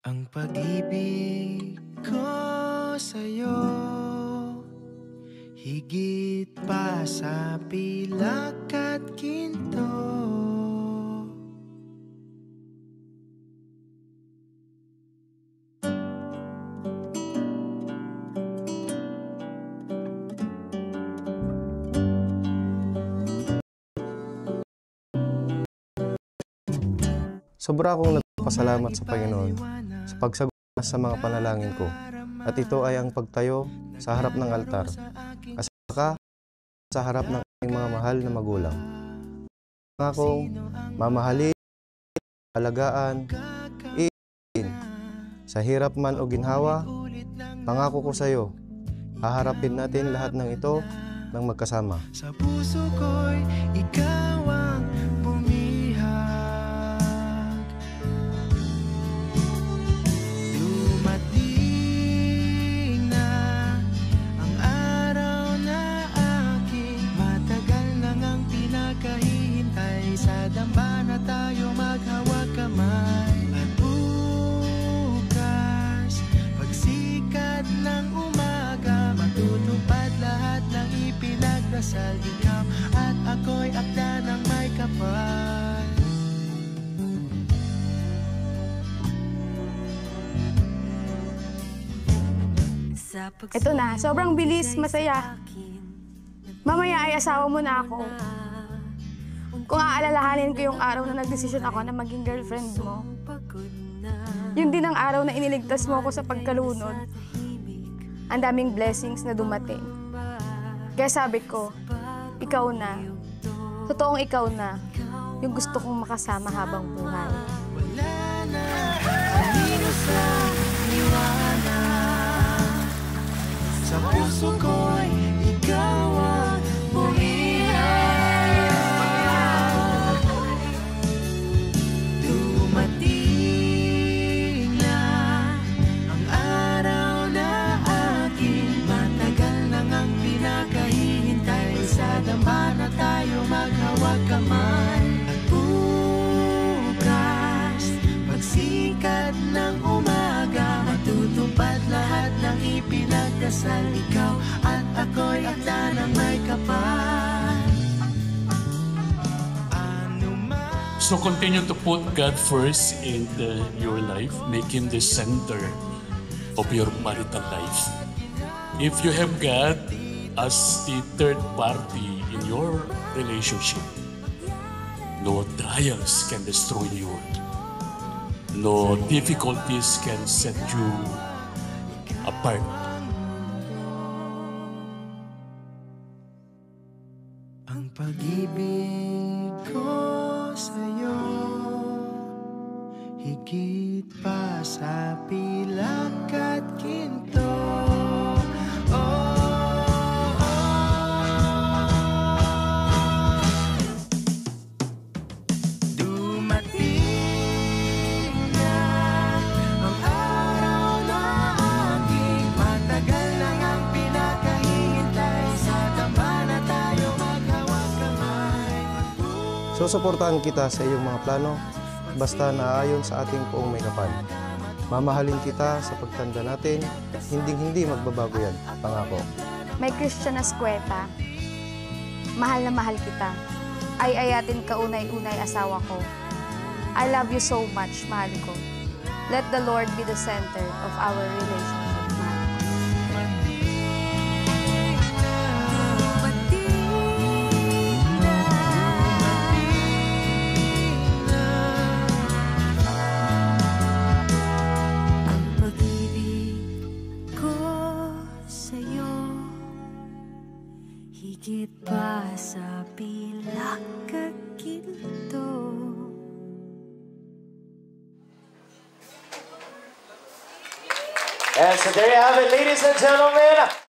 Ang pag-ibig ko sa'yo, higit pa sa pilak at ginto. Sobra akong nagpapasalamat sa Panginoon sa pagsagot sa mga panalangin ko, at ito ay ang pagtayo sa harap ng altar, kasama sa harap ng aking mga mahal na magulang. Pangakong mamahalin, alagaan, iin, sa hirap man o ginhawa. Pangako ko sa iyo, haharapin natin lahat ng ito ng magkasama. Sa puso ko'y ikaw ang bumihag. Dumating na ang araw na aking matagal nang ang pinakahihintay. Sa damba na tayo maghawag kamay. At bukas, pagsikat ng umaga, matutupad lahat ng ipinagdasal. Ikaw at ako'y akda ng may kapal. Ito na, sobrang bilis, masaya. Mamaya ay asawa mo na ako. Kung aalalahanin ko yung araw na nagdesisyon ako na maging girlfriend mo, yun din ang araw na iniligtas mo ako sa pagkalunod. Ang daming blessings na dumating. Kaya sabi ko, ikaw na. Totoong ikaw na. Yung gusto kong makasama habang buhay. Wala na kanino sa liwanag. Sa puso ko'y ikaw ang bumihag. Dumating na ang araw na aking matagal nang ang pinakahihintay. Sa damba na tayo maghawag kamay. At bukas, pagsikat ng umaga, matutupad lahat ng ipinagdasal. Ikaw at ako'y akda ng may kapal. So continue to put God first in your life. Make Him the center of your marital life. If you have God as the third party in your relationship, no trials can destroy you. No difficulties can set you apart. Ang pag-ibig ko sa'yo, higit pa sa pilak at ginto. Dumating na ang araw na aking matagal nang ang pinakahihintay. Sa damba na tayo maghawag kamay. Susuportahan kita sa iyong mga plano, basta naayon sa ating poong may kapal. Mamahalin kita sa pagtanda natin, hinding-hindi magbabago yan, pangako. May Christian Ascueta. Mahal na mahal kita. Ay ayatin ka unay-unay asawa ko. I love you so much, mahal ko. Let the Lord be the center of our relationship, mahal ko. Ang pag-ibig ko sa'yo, higit pa sa pilak at ginto. And so there you have it, ladies and gentlemen.